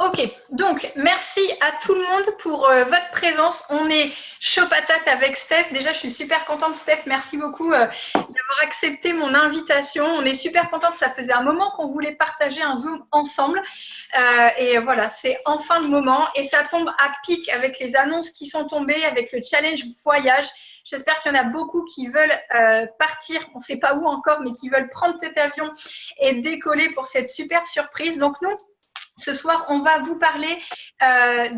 Ok, donc merci à tout le monde pour votre présence. On est chaud patate avec Steph. Déjà, je suis super contente, Steph. Merci beaucoup d'avoir accepté mon invitation. On est super contente. Ça faisait un moment qu'on voulait partager un Zoom ensemble. Et voilà, c'est enfin le moment. Et ça tombe à pic avec les annonces qui sont tombées, avec le challenge voyage. J'espère qu'il y en a beaucoup qui veulent partir, on ne sait pas où encore, mais qui veulent prendre cet avion et décoller pour cette super surprise. Donc nous, ce soir, on va vous parler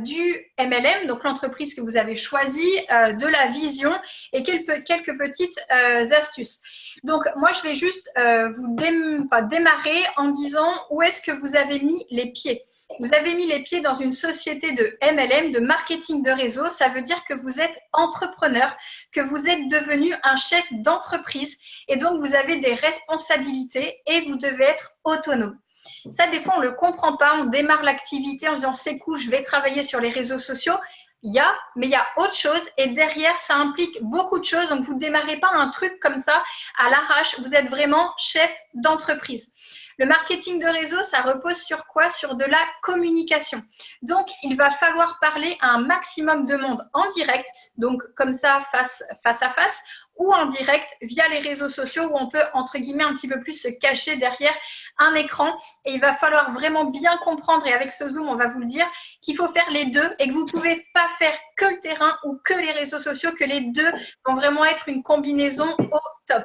du MLM, donc l'entreprise que vous avez choisie, de la vision et quelques petites astuces. Donc, moi, je vais juste vous démarrer en disant où est-ce que vous avez mis les pieds. Vous avez mis les pieds dans une société de MLM, de marketing de réseau. Ça veut dire que vous êtes entrepreneur, que vous êtes devenu un chef d'entreprise et donc vous avez des responsabilités et vous devez être autonome. Ça, des fois, on ne le comprend pas. On démarre l'activité en disant c'est cool, je vais travailler sur les réseaux sociaux. Mais il y a autre chose et derrière, ça implique beaucoup de choses. Donc, vous ne démarrez pas un truc comme ça à l'arrache. Vous êtes vraiment chef d'entreprise. Le marketing de réseau, ça repose sur quoi? Sur de la communication. Donc, il va falloir parler à un maximum de monde en direct, donc comme ça, face à face, ou en direct via les réseaux sociaux où on peut, entre guillemets, un petit peu plus se cacher derrière un écran. Et il va falloir vraiment bien comprendre, et avec ce Zoom, on va vous le dire, qu'il faut faire les deux et que vous ne pouvez pas faire que le terrain ou que les réseaux sociaux, que les deux vont vraiment être une combinaison au top.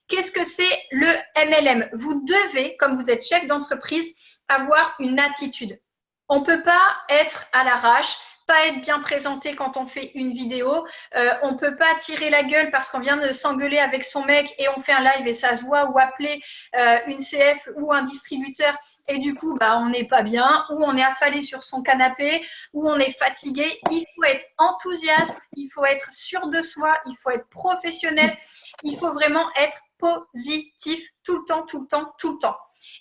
Qu'est-ce que c'est le MLM? Vous devez, comme vous êtes chef d'entreprise, avoir une attitude. On ne peut pas être à l'arrache, pas être bien présenté quand on fait une vidéo. On ne peut pas tirer la gueule parce qu'on vient de s'engueuler avec son mec et on fait un live et ça se voit, ou appeler une CF ou un distributeur et du coup, on n'est pas bien, ou on est affalé sur son canapé, ou on est fatigué. Il faut être enthousiaste, il faut être sûr de soi, il faut être professionnel, il faut vraiment être positif tout le temps, tout le temps, tout le temps.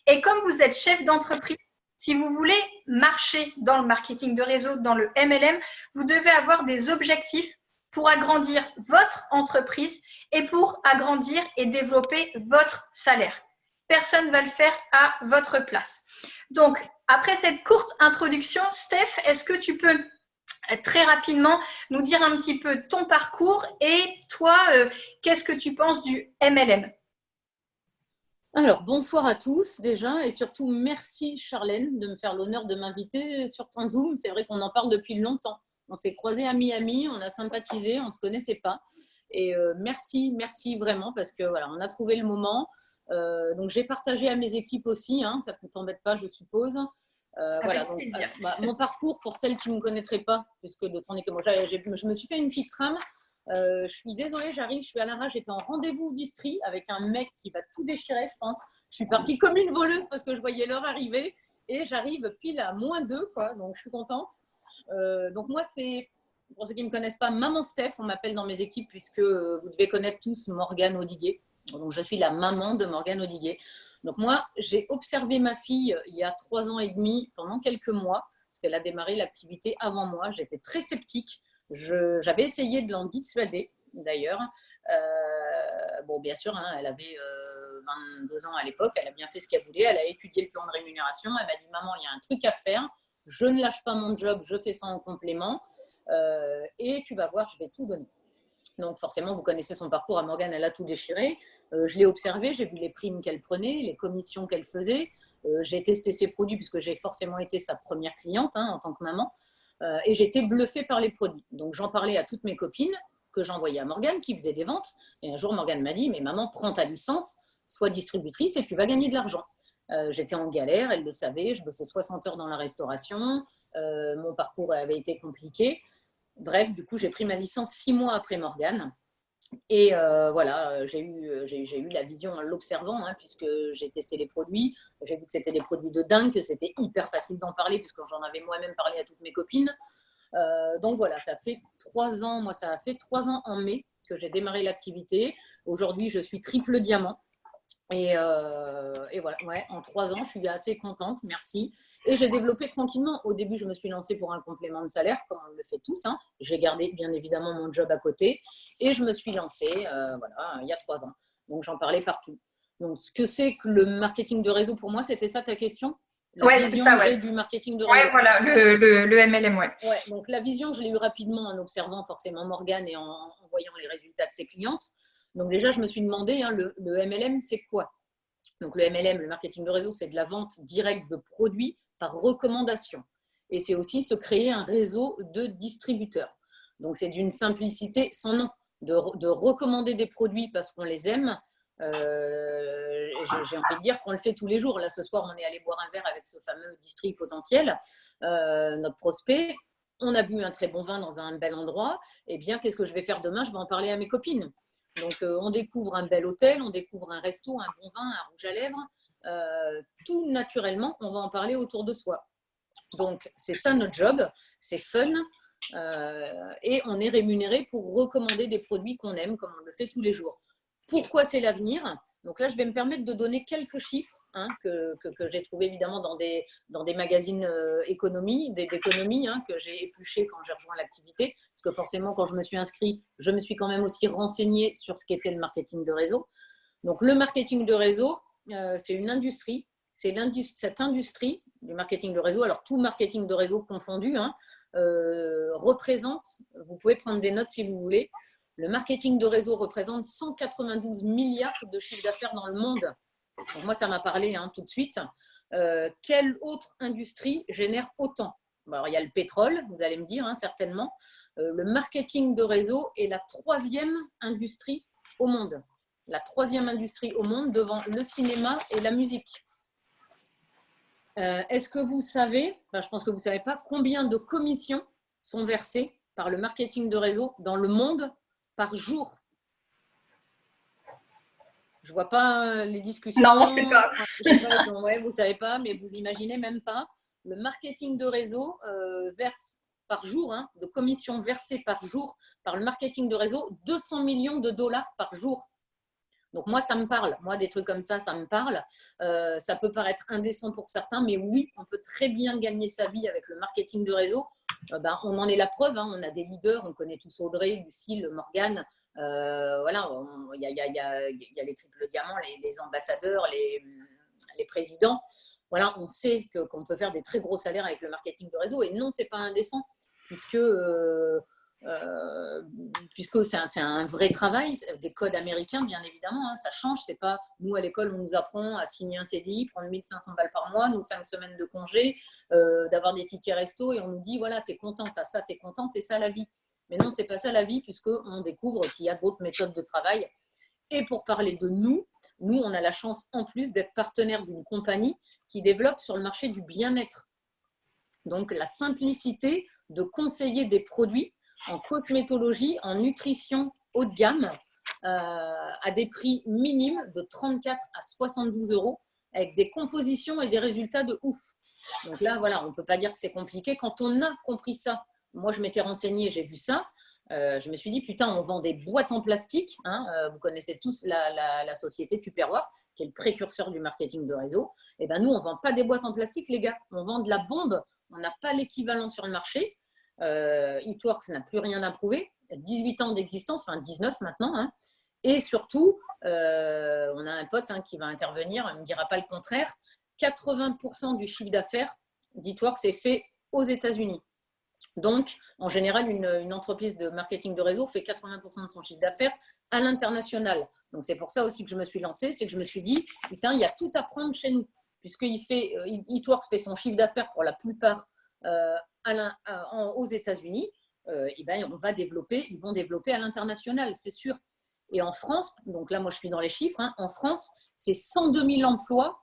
Et comme vous êtes chef d'entreprise, si vous voulez marcher dans le marketing de réseau, dans le MLM, vous devez avoir des objectifs pour agrandir votre entreprise et pour agrandir et développer votre salaire. Personne ne va le faire à votre place. Donc, après cette courte introduction, Steph, est-ce que tu peux très rapidement nous dire un petit peu ton parcours et toi, qu'est-ce que tu penses du MLM? Alors, bonsoir à tous déjà et surtout merci Charlène de me faire l'honneur de m'inviter sur ton Zoom. C'est vrai qu'on en parle depuis longtemps. On s'est croisés à Miami, on a sympathisé, on ne se connaissait pas. Et merci vraiment parce que voilà, on a trouvé le moment. Donc j'ai partagé à mes équipes aussi, hein, ça ne t'embête pas, je suppose. Voilà, donc, mon parcours pour celles qui ne me connaîtraient pas, puisque le temps n'est que moi, je me suis fait une petite trame. Je suis désolée, j'arrive, je suis à l'arrache, j'étais en rendez-vous au Distri avec un mec qui va tout déchirer, je pense. Je suis partie comme une voleuse parce que je voyais l'heure arriver et j'arrive pile à -2, quoi, donc je suis contente. Donc moi, c'est, pour ceux qui ne me connaissent pas, Maman Steph, on m'appelle dans mes équipes puisque vous devez connaître tous Morgane Audiguet. Donc je suis la maman de Morgane Audiguet. Donc moi, j'ai observé ma fille il y a 3 ans et demi pendant quelques mois parce qu'elle a démarré l'activité avant moi. J'étais très sceptique. J'avais essayé de l'en dissuader, d'ailleurs. Bon, bien sûr, hein, elle avait 22 ans à l'époque, elle a bien fait ce qu'elle voulait, elle a étudié le plan de rémunération, elle m'a dit « Maman, il y a un truc à faire, je ne lâche pas mon job, je fais ça en complément, et tu vas voir, je vais tout donner. » Donc forcément, vous connaissez son parcours à Morgane, elle a tout déchiré. Je l'ai observé, j'ai vu les primes qu'elle prenait, les commissions qu'elle faisait. J'ai testé ses produits puisque j'ai forcément été sa première cliente, hein, en tant que maman. Et j'étais bluffée par les produits. Donc j'en parlais à toutes mes copines que j'envoyais à Morgane qui faisait des ventes. Et un jour, Morgane m'a dit « Mais maman, prends ta licence, sois distributrice et tu vas gagner de l'argent. » J'étais en galère, elle le savait, je bossais 60 heures dans la restauration, mon parcours avait été compliqué. Bref, du coup, j'ai pris ma licence 6 mois après Morgane. Et voilà, j'ai eu la vision en l'observant, hein, puisque j'ai testé les produits. J'ai vu que c'était des produits de dingue, que c'était hyper facile d'en parler, puisque j'en avais moi-même parlé à toutes mes copines. Donc voilà, ça fait 3 ans, moi ça a fait 3 ans en mai que j'ai démarré l'activité. Aujourd'hui, je suis triple diamant. Et voilà, ouais, en 3 ans, je suis assez contente, merci. Et j'ai développé tranquillement. Au début, je me suis lancée pour un complément de salaire, comme on le fait tous, hein. J'ai gardé bien évidemment mon job à côté. Et je me suis lancée voilà, il y a 3 ans. Donc, j'en parlais partout. Donc, ce que c'est que le marketing de réseau, pour moi, c'était ça ta question? la vision ça, que j'ai du marketing de réseau. Ouais, voilà, le MLM, ouais. Ouais, donc la vision, je l'ai eu rapidement en observant forcément Morgane et en voyant les résultats de ses clientes. Donc déjà, je me suis demandé, hein, le MLM, c'est quoi? Donc le MLM, le marketing de réseau, c'est de la vente directe de produits par recommandation. Et c'est aussi se créer un réseau de distributeurs. Donc c'est d'une simplicité sans nom, de recommander des produits parce qu'on les aime. J'ai envie de dire qu'on le fait tous les jours. Là, ce soir, on est allé boire un verre avec ce fameux distri potentiel, notre prospect. On a bu un très bon vin dans un bel endroit. Eh bien, qu'est-ce que je vais faire demain? Je vais en parler à mes copines. Donc, on découvre un bel hôtel, on découvre un resto, un bon vin, un rouge à lèvres. Tout naturellement, on va en parler autour de soi. Donc, c'est ça notre job, c'est fun. Et on est rémunéré pour recommander des produits qu'on aime, comme on le fait tous les jours. Pourquoi c'est l'avenir? Donc là, je vais me permettre de donner quelques chiffres que j'ai trouvés évidemment dans des magazines d'économie que j'ai épluchés quand j'ai rejoint l'activité. Parce que forcément, quand je me suis inscrite, je me suis quand même aussi renseignée sur ce qu'était le marketing de réseau. Donc le marketing de réseau, c'est une industrie. C'est cette industrie du marketing de réseau, alors tout marketing de réseau confondu, représente, vous pouvez prendre des notes si vous voulez, le marketing de réseau représente 192 milliards de chiffre d'affaires dans le monde. Donc moi, ça m'a parlé tout de suite. Quelle autre industrie génère autant? Alors, il y a le pétrole, vous allez me dire, certainement. Le marketing de réseau est la 3e industrie au monde. La 3e industrie au monde devant le cinéma et la musique. Est-ce que vous savez, je pense que vous ne savez pas, combien de commissions sont versées par le marketing de réseau dans le monde par jour? Je ne vois pas les discussions. Non, on ne sait pas. Ouais, vous ne savez pas, mais vous imaginez même pas. Le marketing de réseau verse par jour, de commissions versées par jour par le marketing de réseau, 200 millions de dollars par jour. Donc moi, ça me parle. Moi, des trucs comme ça me parle. Ça peut paraître indécent pour certains, mais oui, on peut très bien gagner sa vie avec le marketing de réseau. On en est la preuve. On a des leaders, on connaît tous Audrey, Lucille, Morgane. Voilà, il y a les triples diamants, les ambassadeurs, les présidents. Voilà, on sait qu'on peut faire des très gros salaires avec le marketing de réseau. Et non, c'est pas indécent, puisque c'est un vrai travail, des codes américains, bien évidemment. Ça change. C'est pas nous à l'école, on nous apprend à signer un CDI, prendre 1500 balles par mois, nous 5 semaines de congé, d'avoir des tickets resto, et on nous dit voilà, t'es content, t'as ça, t'es content, c'est ça la vie. Mais non, c'est pas ça la vie, puisqu'on découvre qu'il y a d'autres méthodes de travail. Et pour parler de nous, on a la chance en plus d'être partenaire d'une compagnie qui développe sur le marché du bien-être. Donc la simplicité de conseiller des produits en cosmétologie, en nutrition haut de gamme, à des prix minimes de 34 à 72 €, avec des compositions et des résultats de ouf. Donc là, voilà, on ne peut pas dire que c'est compliqué. Quand on a compris ça, moi je m'étais renseignée, j'ai vu ça, je me suis dit, putain, on vend des boîtes en plastique. Vous connaissez tous la société Tupperware, qui est le précurseur du marketing de réseau. Et ben nous, on ne vend pas des boîtes en plastique, les gars. On vend de la bombe. On n'a pas l'équivalent sur le marché. It Works n'a plus rien à prouver. 18 ans d'existence, enfin 19 maintenant. Et surtout, on a un pote qui va intervenir, il ne me dira pas le contraire. 80% du chiffre d'affaires d'It Works est fait aux États-Unis. Donc, en général, une entreprise de marketing de réseau fait 80% de son chiffre d'affaires à l'international. Donc, c'est pour ça aussi que je me suis lancée, c'est que je me suis dit, putain, il y a tout à prendre chez nous. It Works fait son chiffre d'affaires pour la plupart aux États-Unis, ils vont développer à l'international, c'est sûr. Et en France, donc là, moi, je suis dans les chiffres, en France, c'est 102 000 emplois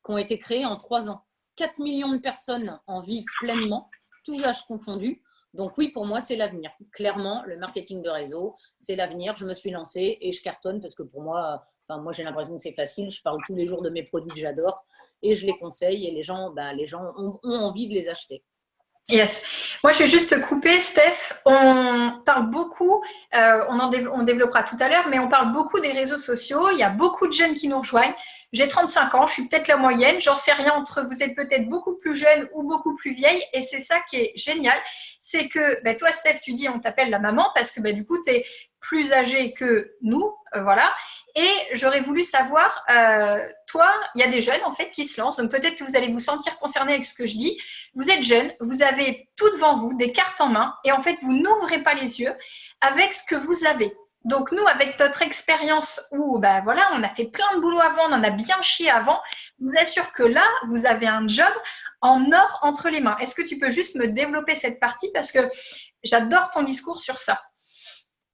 qui ont été créés en 3 ans. 4 millions de personnes en vivent pleinement, tous âges confondus. Donc oui, pour moi, c'est l'avenir. Clairement, le marketing de réseau, c'est l'avenir. Je me suis lancée et je cartonne parce que pour moi, moi j'ai l'impression que c'est facile. Je parle tous les jours de mes produits que j'adore et je les conseille et les gens ont envie de les acheter. Yes. Moi, je vais juste couper, Steph. On parle beaucoup, on développera tout à l'heure, mais on parle beaucoup des réseaux sociaux. Il y a beaucoup de jeunes qui nous rejoignent. J'ai 35 ans, je suis peut-être la moyenne, j'en sais rien entre vous êtes peut-être beaucoup plus jeune ou beaucoup plus vieille, et c'est ça qui est génial, c'est que toi, Steph, tu dis on t'appelle la maman parce que du coup, tu es plus âgés que nous, voilà. Et j'aurais voulu savoir, toi, il y a des jeunes en fait qui se lancent, donc peut-être que vous allez vous sentir concerné avec ce que je dis. Vous êtes jeune, vous avez tout devant vous, des cartes en main, et en fait, vous n'ouvrez pas les yeux avec ce que vous avez. Donc nous, avec notre expérience où ben voilà, on a fait plein de boulot avant, on en a bien chié avant, je vous assure que là, vous avez un job en or entre les mains. Est-ce que tu peux juste me développer cette partie parce que j'adore ton discours sur ça.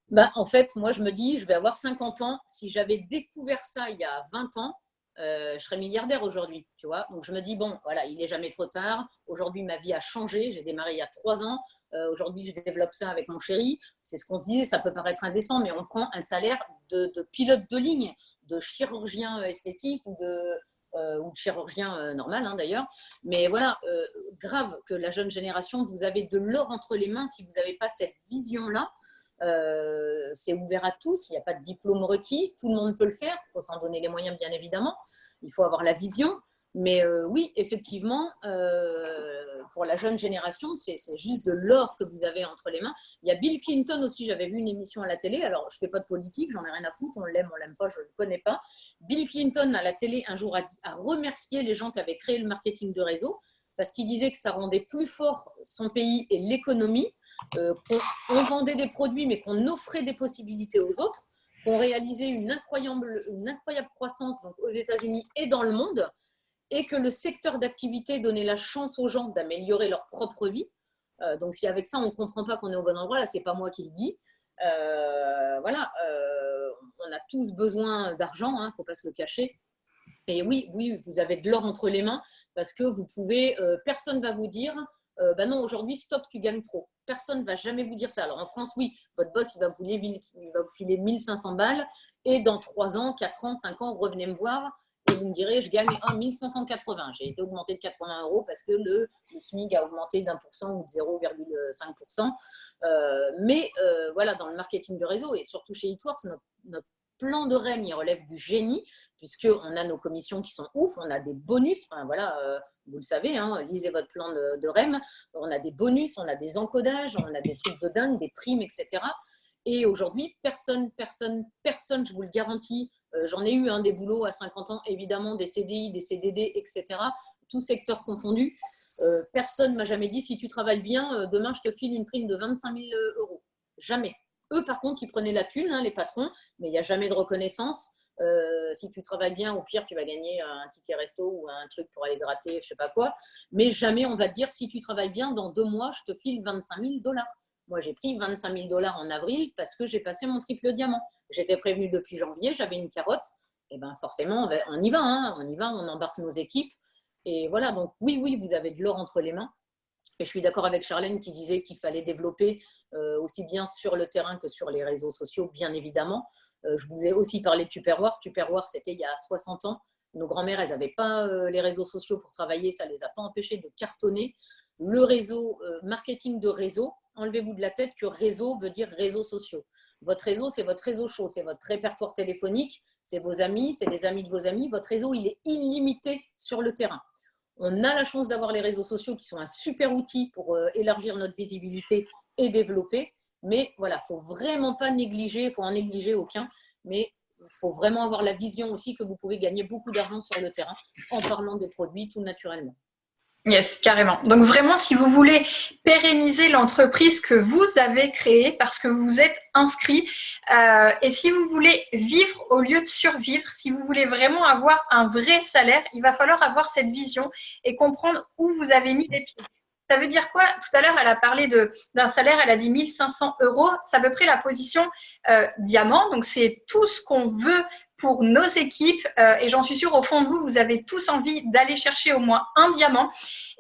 Ben, en fait, moi, je me dis, je vais avoir 50 ans. Si j'avais découvert ça il y a 20 ans, je serais milliardaire aujourd'hui, tu vois. Donc, je me dis, bon, voilà, il n'est jamais trop tard. Aujourd'hui, ma vie a changé. J'ai démarré il y a 3 ans. Aujourd'hui, je développe ça avec mon chéri. C'est ce qu'on se disait, ça peut paraître indécent, mais on prend un salaire de pilote de ligne, de chirurgien esthétique ou de chirurgien normal, hein, d'ailleurs. Mais voilà, grave que la jeune génération, vous avez de l'or entre les mains si vous n'avez pas cette vision-là. C'est ouvert à tous, il n'y a pas de diplôme requis, tout le monde peut le faire, il faut s'en donner les moyens bien évidemment, il faut avoir la vision, mais oui, effectivement, pour la jeune génération, c'est juste de l'or que vous avez entre les mains. Il y a Bill Clinton aussi, j'avais vu une émission à la télé, alors je ne fais pas de politique, j'en ai rien à foutre, on l'aime pas, je ne le connais pas. Bill Clinton à la télé un jour a remercié les gens qui avaient créé le marketing de réseau, parce qu'il disait que ça rendait plus fort son pays et l'économie, qu'on vendait des produits mais qu'on offrait des possibilités aux autres, qu'on réalisait une incroyable croissance donc aux États-Unis et dans le monde, et que le secteur d'activité donnait la chance aux gens d'améliorer leur propre vie. Donc si avec ça on ne comprend pas qu'on est au bon endroit, là c'est pas moi qui le dis. Voilà, on a tous besoin d'argent, il ne faut pas se le cacher. Et oui, vous avez de l'or entre les mains parce que vous pouvez, personne ne va vous dire bah non, aujourd'hui, stop, tu gagnes trop. Personne ne va jamais vous dire ça. Alors en France, oui, votre boss, il va vous filer 1500 balles et dans 3 ans, 4 ans, 5 ans, revenez me voir et vous me direz, je gagne 1580. J'ai été augmenté de 80 € parce que le SMIC a augmenté d'1% ou de 0,5%. Mais voilà, dans le marketing de réseau et surtout chez Eatworks, notre plan de REM, il relève du génie puisqu'on a nos commissions qui sont ouf, on a des bonus, enfin voilà, vous le savez, hein, lisez votre plan de REM, on a des bonus, on a des encodages, on a des trucs de dingue, des primes, etc. Et aujourd'hui, personne, je vous le garantis, j'en ai eu des boulots à 50 ans, évidemment, des CDI, des CDD, etc., tout secteur confondu. Personne ne m'a jamais dit, si tu travailles bien, demain, je te file une prime de 25 000 €. Jamais. Eux, par contre, ils prenaient la thune, les patrons, mais il n'y a jamais de reconnaissance. Si tu travailles bien, au pire, tu vas gagner un ticket resto ou un truc pour aller gratter, je ne sais pas quoi. Mais jamais on va te dire, si tu travailles bien, dans 2 mois, je te file 25 000 $. Moi, j'ai pris 25 000 $ en avril parce que j'ai passé mon triple diamant. J'étais prévenue depuis janvier, j'avais une carotte. Et bien forcément, on y va, on embarque nos équipes. Et voilà, donc oui, vous avez de l'or entre les mains. Et je suis d'accord avec Charlène qui disait qu'il fallait développer aussi bien sur le terrain que sur les réseaux sociaux, bien évidemment. Je vous ai aussi parlé de Tupperware. Tupperware, c'était il y a 60 ans. Nos grands-mères, elles n'avaient pas les réseaux sociaux pour travailler. Ça ne les a pas empêchés de cartonner. Le réseau, marketing de réseau, enlevez-vous de la tête que réseau veut dire réseaux sociaux. Votre réseau, c'est votre réseau chaud, c'est votre répertoire téléphonique, c'est vos amis, c'est les amis de vos amis. Votre réseau, il est illimité sur le terrain. On a la chance d'avoir les réseaux sociaux qui sont un super outil pour élargir notre visibilité et développer. Mais voilà, il ne faut vraiment pas négliger, il ne faut en négliger aucun. Mais il faut vraiment avoir la vision aussi que vous pouvez gagner beaucoup d'argent sur le terrain en parlant des produits tout naturellement. Yes, carrément. Donc vraiment, si vous voulez pérenniser l'entreprise que vous avez créée parce que vous êtes inscrit et si vous voulez vivre au lieu de survivre, si vous voulez vraiment avoir un vrai salaire, il va falloir avoir cette vision et comprendre où vous avez mis les pieds. Ça veut dire quoi? Tout à l'heure, elle a parlé d'un salaire, elle a dit 1500 €. C'est à peu près la position diamant. Donc, c'est tout ce qu'on veut pour nos équipes. Et j'en suis sûre, au fond de vous, vous avez tous envie d'aller chercher au moins un diamant.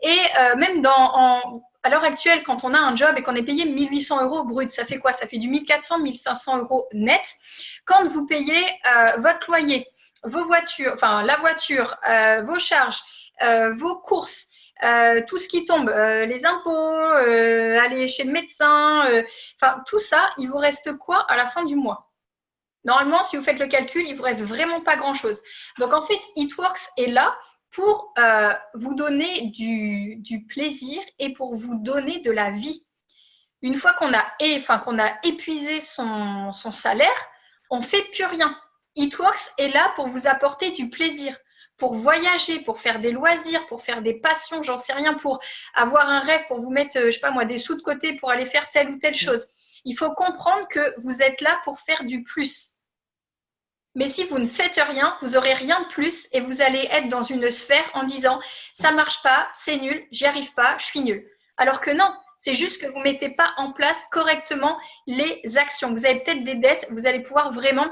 Et même à l'heure actuelle, quand on a un job et qu'on est payé 1800 € brut, ça fait quoi? Ça fait du 1400, 1500 € net. Quand vous payez votre loyer, vos voitures, enfin la voiture, vos charges, vos courses, tout ce qui tombe, les impôts, aller chez le médecin, enfin tout ça, il vous reste quoi à la fin du mois? Normalement, si vous faites le calcul, il vous reste vraiment pas grand-chose. Donc en fait, Eatworks est là pour vous donner du plaisir et pour vous donner de la vie. Une fois qu'on a épuisé son salaire, on ne fait plus rien. It-Works est là pour vous apporter du plaisir, pour voyager, pour faire des loisirs, pour faire des passions, j'en sais rien, pour avoir un rêve, pour vous mettre, je sais pas moi, des sous de côté pour aller faire telle ou telle chose. Il faut comprendre que vous êtes là pour faire du plus. Mais si vous ne faites rien, vous n'aurez rien de plus et vous allez être dans une sphère en disant « ça ne marche pas, c'est nul, j'y arrive pas, je suis nul ». Alors que non, c'est juste que vous ne mettez pas en place correctement les actions. Vous avez peut-être des dettes, vous allez pouvoir vraiment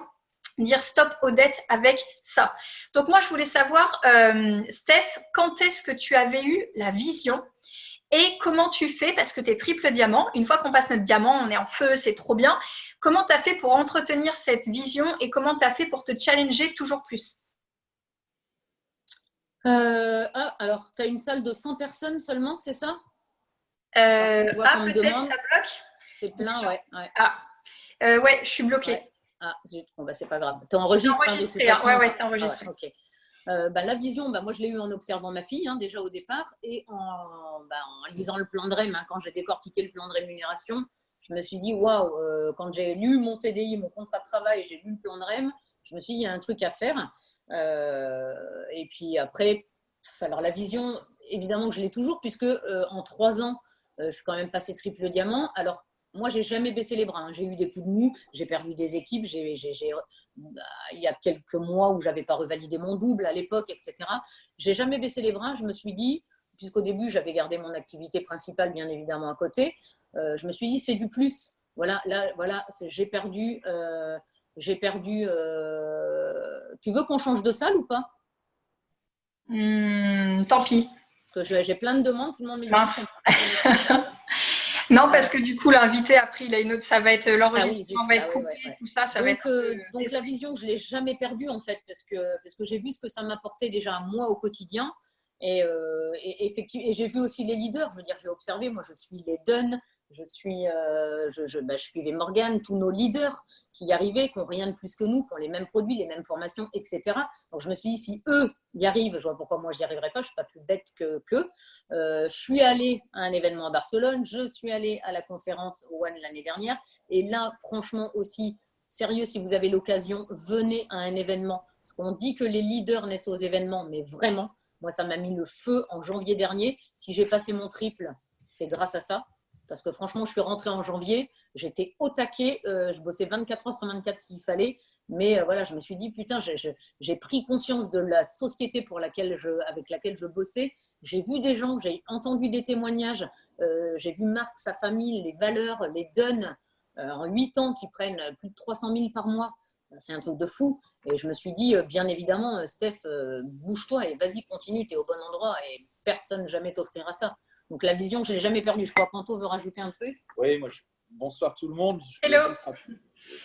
dire stop aux dettes avec ça. Donc moi, je voulais savoir, Steph, quand est-ce que tu avais eu la vision et comment tu fais, parce que tu es triple diamant, une fois qu'on passe notre diamant, on est en feu, c'est trop bien. Comment tu as fait pour entretenir cette vision et comment tu as fait pour te challenger toujours plus? Alors, tu as une salle de 100 personnes seulement, c'est ça? Peut-être ça bloque. C'est plein, ouais. Ouais, je suis bloquée. Ouais. Ah, zut, bon, bah, c'est pas grave. Tu enregistres, de toute façon. Ouais, c'est enregistré. Ah, ouais, okay. La vision, moi je l'ai eue en observant ma fille déjà au départ et en lisant le plan de REM. Quand j'ai décortiqué le plan de rémunération, je me suis dit waouh, quand j'ai lu mon CDI, mon contrat de travail, j'ai lu le plan de REM, je me suis dit il y a un truc à faire. Et puis après, alors la vision, évidemment que je l'ai toujours puisque en 3 ans, je suis quand même passée triple diamant. Alors moi, j'ai jamais baissé les bras. J'ai eu des coups de mou, j'ai perdu des équipes. Il y a quelques mois où j'avais pas revalidé mon double à l'époque, etc. J'ai jamais baissé les bras. Je me suis dit, puisqu'au début, j'avais gardé mon activité principale, bien évidemment, à côté. Je me suis dit, c'est du plus. Voilà, j'ai perdu. Tu veux qu'on change de salle ou pas? Tant pis. Parce que j'ai plein de demandes, tout le monde me dit. Mince. Non, parce que du coup, l'invité après, il a une autre, ça va être l'enregistrement va être coupé, tout ça, va être. Donc la vision, je l'ai jamais perdue en fait, parce que j'ai vu ce que ça m'apportait déjà à moi au quotidien, et effectivement, et j'ai vu aussi les leaders. Je veux dire, j'ai observé. Moi, je suis les Dunn, je suivais Morgane, tous nos leaders qui y arrivaient, qui n'ont rien de plus que nous, qui ont les mêmes produits, les mêmes formations, etc. Donc je me suis dit, si eux y arrivent, je vois pourquoi moi j'y arriverai pas, je suis pas plus bête qu'eux. Je suis allée à un événement à Barcelone, je suis allée à la conférence One l'année dernière, et là, franchement aussi, sérieux, si vous avez l'occasion, venez à un événement, parce qu'on dit que les leaders naissent aux événements, mais vraiment, moi ça m'a mis le feu en janvier dernier. Si j'ai passé mon triple, c'est grâce à ça. Parce que franchement, je suis rentrée en janvier, j'étais au taquet, je bossais 24 heures sur 24 s'il fallait, mais voilà, je me suis dit, putain, j'ai pris conscience de la société avec laquelle je bossais, j'ai vu des gens, j'ai entendu des témoignages, j'ai vu Marc, sa famille, les valeurs, les Dunn, en 8 ans qui prennent plus de 300 000 par mois, c'est un truc de fou. Et je me suis dit, bien évidemment, Steph, bouge-toi et vas-y, continue, tu es au bon endroit et personne jamais t'offrira ça. Donc la vision, je ne l'ai jamais perdue. Je crois qu'Anto veut rajouter un truc. Oui, bonsoir tout le monde. Hello.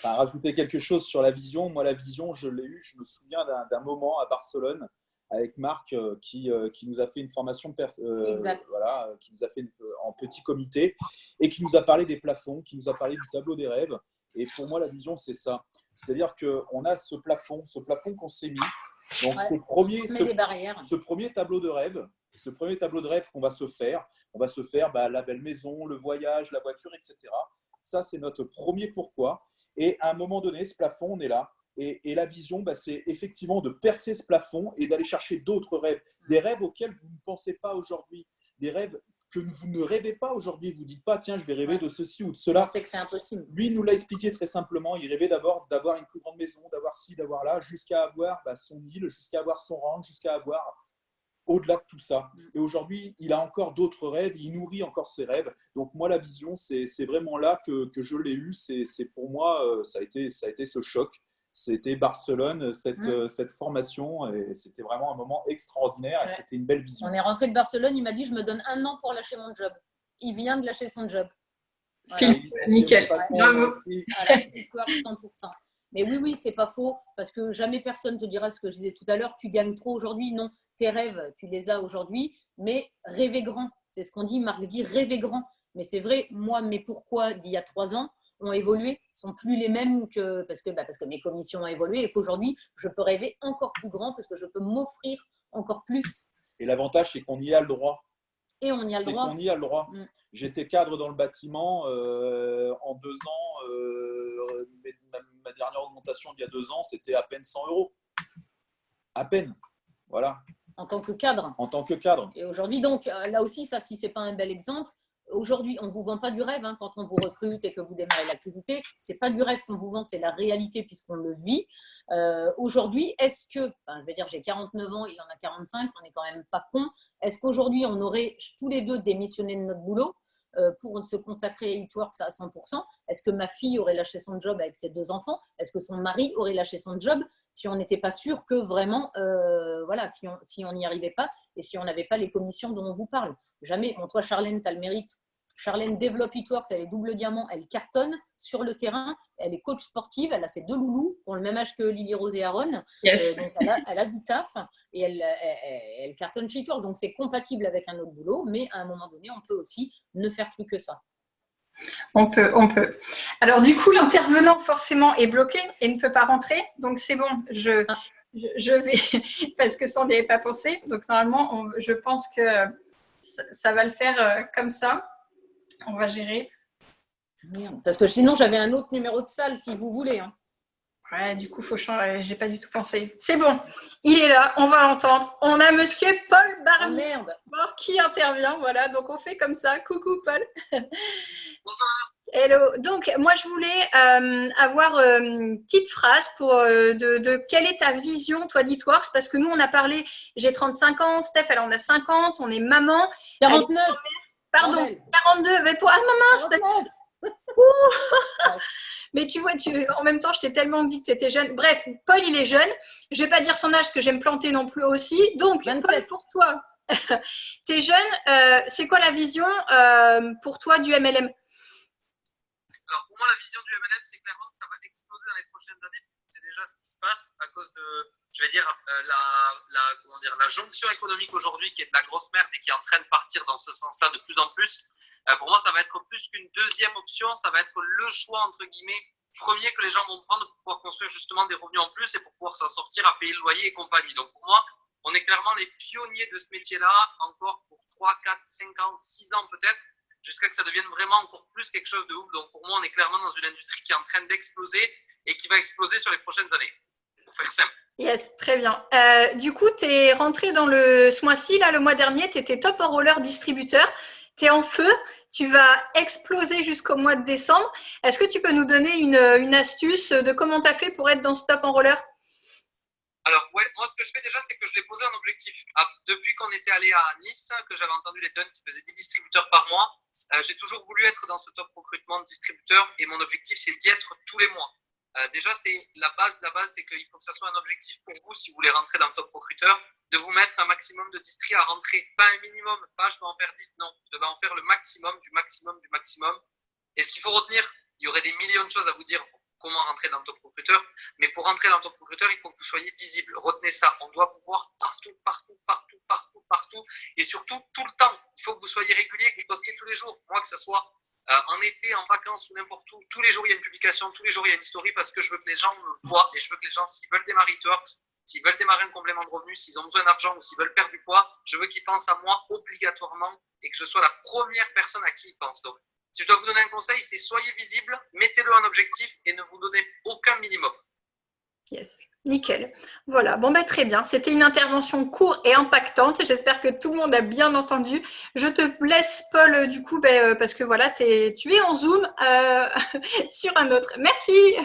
Rajouter quelque chose sur la vision. Moi, la vision, je l'ai eue. Je me souviens d'un moment à Barcelone avec Marc qui nous a fait une formation qui nous a fait en petit comité et qui nous a parlé des plafonds, qui nous a parlé du tableau des rêves. Et pour moi, la vision, c'est ça. C'est-à-dire qu'on a ce plafond qu'on s'est mis. Donc, ce premier tableau de rêve qu'on va se faire, la belle maison, le voyage, la voiture, etc. Ça, c'est notre premier pourquoi. Et à un moment donné, ce plafond, on est là. Et la vision, c'est effectivement de percer ce plafond et d'aller chercher d'autres rêves. Des rêves auxquels vous ne pensez pas aujourd'hui. Des rêves que vous ne rêvez pas aujourd'hui. Vous ne dites pas, tiens, je vais rêver de ceci ou de cela. C'est que c'est impossible. Lui, il nous l'a expliqué très simplement. Il rêvait d'avoir une plus grande maison, d'avoir ci, d'avoir là, jusqu'à avoir son île, jusqu'à avoir son ranch, jusqu'à avoir au-delà de tout ça. Et aujourd'hui, il a encore d'autres rêves, il nourrit encore ses rêves. Donc moi, la vision, c'est vraiment là que je l'ai eu. C'est pour moi, ça a été ce choc. C'était Barcelone, cette formation, et c'était vraiment un moment extraordinaire. Et c'était une belle vision. On est rentré de Barcelone, il m'a dit, je me donne 1 an pour lâcher mon job. Il vient de lâcher son job. Voilà. Nickel. Bravo. 100%. Mais oui, c'est pas faux, parce que jamais personne te dira ce que je disais tout à l'heure, tu gagnes trop aujourd'hui. Non, tes rêves, tu les as aujourd'hui, mais rêver grand. C'est ce qu'on dit, Marc dit, rêver grand. Mais c'est vrai, moi, mes pourquoi d'il y a 3 ans ont évolué, sont plus les mêmes parce que mes commissions ont évolué et qu'aujourd'hui, je peux rêver encore plus grand parce que je peux m'offrir encore plus. Et l'avantage, c'est qu'on y a le droit. Et on y a le droit. On y a le droit. J'étais cadre dans le bâtiment en 2 ans. Ma dernière augmentation d'il y a 2 ans, c'était à peine 100 €. À peine. Voilà. En tant que cadre. En tant que cadre. Et aujourd'hui, donc, là aussi, ça, si ce n'est pas un bel exemple, aujourd'hui, on ne vous vend pas du rêve quand on vous recrute et que vous démarrez l'activité. Ce n'est pas du rêve qu'on vous vend, c'est la réalité puisqu'on le vit. Aujourd'hui, est-ce que, je vais dire, j'ai 49 ans, il en a 45, on n'est quand même pas con. Est-ce qu'aujourd'hui, on aurait tous les deux démissionné de notre boulot pour se consacrer à It-Works à 100%? Est-ce que ma fille aurait lâché son job avec ses 2 enfants? Est-ce que son mari aurait lâché son job si on n'était pas sûr que vraiment, voilà, si on n'y arrivait pas et si on n'avait pas les commissions dont on vous parle? Jamais. Bon, toi, Charlène, tu as le mérite. Charlène développe It-Works, elle est double diamant, elle cartonne sur le terrain, elle est coach sportive, elle a ses 2 loulous, qui ont le même âge que Lily Rose et Aaron. Yes. Donc elle a du taf et elle cartonne chez It-Works. Donc c'est compatible avec un autre boulot, mais à un moment donné, on peut aussi ne faire plus que ça. On peut. Alors du coup, l'intervenant forcément est bloqué et ne peut pas rentrer. Donc c'est bon, je vais, parce que ça on n'y avait pas pensé. Donc normalement, je pense que ça va le faire comme ça. On va gérer. Merde. Parce que sinon, j'avais un autre numéro de salle si vous voulez. Ouais, du coup, il faut changer. J'ai pas du tout pensé. C'est bon, il est là, on va l'entendre. On a monsieur Paul Barnier qui intervient. Voilà, donc on fait comme ça. Coucou Paul. Bonsoir. Hello. Donc, moi, je voulais avoir une petite phrase pour de quelle est ta vision, toi, d'It-Works, parce que nous, on a parlé, j'ai 35 ans, Steph, elle en a 50, on est maman. 49. Pardon, 42. Mais pour maman, Steph. Mais tu vois, en même temps, je t'ai tellement dit que tu étais jeune. Bref, Paul, il est jeune. Je ne vais pas dire son âge parce que je vais me planter non plus aussi. Donc, 27. Paul, pour toi, tu es jeune. C'est quoi la vision pour toi du MLM? Alors, pour moi, la vision du MLM, c'est clairement que ça va exploser dans les prochaines années. C'est déjà ce qui se passe à cause de, je vais dire, la jonction économique aujourd'hui qui est de la grosse merde et qui est en train de partir dans ce sens-là de plus en plus. Pour moi, ça va être plus qu'une deuxième option. Ça va être le choix, entre guillemets, premier que les gens vont prendre pour pouvoir construire justement des revenus en plus et pour pouvoir s'en sortir à payer le loyer et compagnie. Donc, pour moi, on est clairement les pionniers de ce métier-là, encore pour 3, 4, 5 ans, 6 ans peut-être, jusqu'à que ça devienne vraiment encore plus quelque chose de ouf. Donc, pour moi, on est clairement dans une industrie qui est en train d'exploser et qui va exploser sur les prochaines années, pour faire simple. Yes, très bien. Du coup, tu es rentré dans ce mois-ci, là, le mois dernier, tu étais top en roller distributeur. Tu es en feu, tu vas exploser jusqu'au mois de décembre. Est-ce que tu peux nous donner une astuce de comment tu as fait pour être dans ce top en roller? Alors, ouais, moi, ce que je fais déjà, c'est que je l'ai posé un objectif. Depuis qu'on était allé à Nice, que j'avais entendu les Duns qui faisaient 10 distributeurs par mois, j'ai toujours voulu être dans ce top recrutement de distributeurs et mon objectif, c'est d'y être tous les mois. Déjà, c'est la base, c'est qu'il faut que ça soit un objectif pour vous, si vous voulez rentrer dans le top recruteur, de vous mettre un maximum de distri à rentrer. Pas un minimum, pas je vais en faire 10, non. Je devais en faire le maximum, du maximum, du maximum. Et ce qu'il faut retenir, il y aurait des millions de choses à vous dire comment rentrer dans le top recruteur. Mais pour rentrer dans le top recruteur, il faut que vous soyez visible. Retenez ça. On doit vous voir partout, partout, partout, partout, partout. Et surtout, tout le temps. Il faut que vous soyez régulier, que vous postiez tous les jours. Moi, que ce soit en été, en vacances ou n'importe où, tous les jours il y a une publication, tous les jours il y a une story parce que je veux que les gens me voient et je veux que les gens, s'ils veulent démarrer It-Works, s'ils veulent démarrer un complément de revenus, s'ils ont besoin d'argent ou s'ils veulent perdre du poids, je veux qu'ils pensent à moi obligatoirement et que je sois la première personne à qui ils pensent. Donc, si je dois vous donner un conseil, c'est soyez visible, mettez-le en objectif et ne vous donnez aucun minimum. Yes, nickel. Voilà, bon bah très bien. C'était une intervention courte et impactante. J'espère que tout le monde a bien entendu. Je te laisse, Paul, du coup, parce que voilà, tu es en Zoom sur un autre. Merci.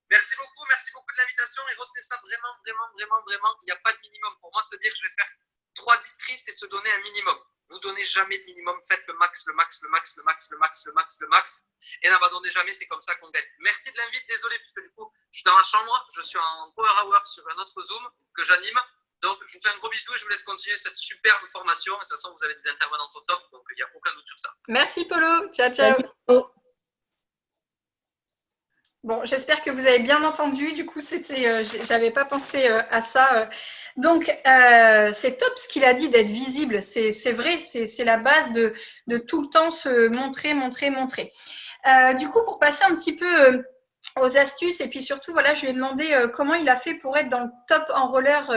Merci beaucoup de l'invitation et retenez ça vraiment, vraiment, vraiment, vraiment. Il n'y a pas de minimum. Pour moi, se dire que je vais faire 3 districts, c'est se donner un minimum. Vous donnez jamais de minimum, faites le max, le max, le max, le max, le max, le max, le max. Et n'abandonnez jamais, c'est comme ça qu'on gagne. Merci de l'invite, désolé, puisque du coup, je suis dans la chambre, je suis en Power Hour sur un autre Zoom que j'anime. Donc, je vous fais un gros bisou et je vous laisse continuer cette superbe formation. De toute façon, vous avez des intervenants au top, donc il n'y a aucun doute sur ça. Merci, Polo. Ciao, ciao. Bon, j'espère que vous avez bien entendu. Du coup, j'avais pas pensé à ça. Donc, c'est top ce qu'il a dit d'être visible. C'est vrai, c'est la base de tout le temps se montrer. Du coup, pour passer un petit peu aux astuces et puis surtout, voilà, je lui ai demandé comment il a fait pour être dans le top enrolleur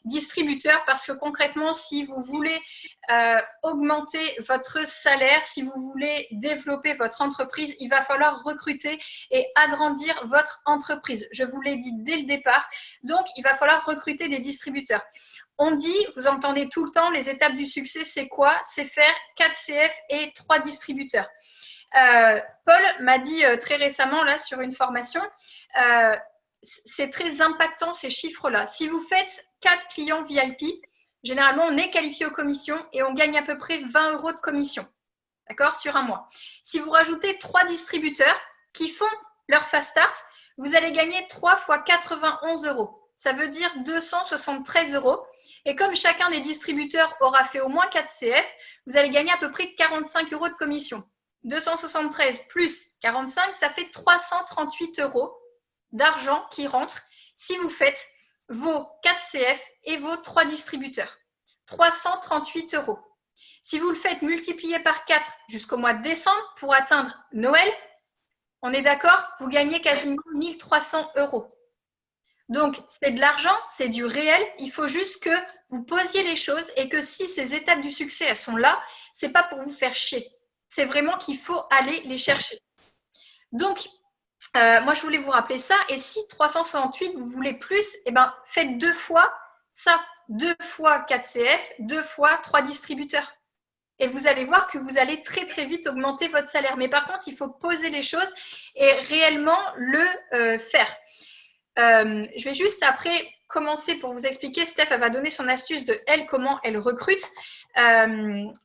distributeur parce que concrètement, si vous voulez augmenter votre salaire, si vous voulez développer votre entreprise, il va falloir recruter et agrandir votre entreprise. Je vous l'ai dit dès le départ, donc il va falloir recruter des distributeurs. On dit, vous entendez tout le temps, les étapes du succès, c'est quoi? C'est faire 4 CF et 3 distributeurs. Paul m'a dit très récemment là sur une formation, c'est très impactant ces chiffres-là. Si vous faites 4 clients VIP, généralement on est qualifié aux commissions et on gagne à peu près 20 € de commission, d'accord, sur un mois. Si vous rajoutez 3 distributeurs qui font leur fast start, vous allez gagner 3 fois 91 €. Ça veut dire 273 €. Et comme chacun des distributeurs aura fait au moins 4 CF, vous allez gagner à peu près 45 € de commission. 273 plus 45, ça fait 338 € d'argent qui rentre si vous faites vos 4 CF et vos 3 distributeurs. 338 €. Si vous le faites multiplier par 4 jusqu'au mois de décembre pour atteindre Noël, on est d'accord, vous gagnez quasiment 1300 €. Donc, c'est de l'argent, c'est du réel. Il faut juste que vous posiez les choses et que si ces étapes du succès, elles sont là, ce n'est pas pour vous faire chier. C'est vraiment qu'il faut aller les chercher. Donc, moi, je voulais vous rappeler ça. Et si 368, vous voulez plus, eh ben, faites 2 fois ça. 2 fois 4 CF, 2 fois 3 distributeurs. Et vous allez voir que vous allez très, très vite augmenter votre salaire. Mais par contre, il faut poser les choses et réellement le faire. Je vais juste après commencer pour vous expliquer. Steph, elle va donner son astuce de elle, comment elle recrute. On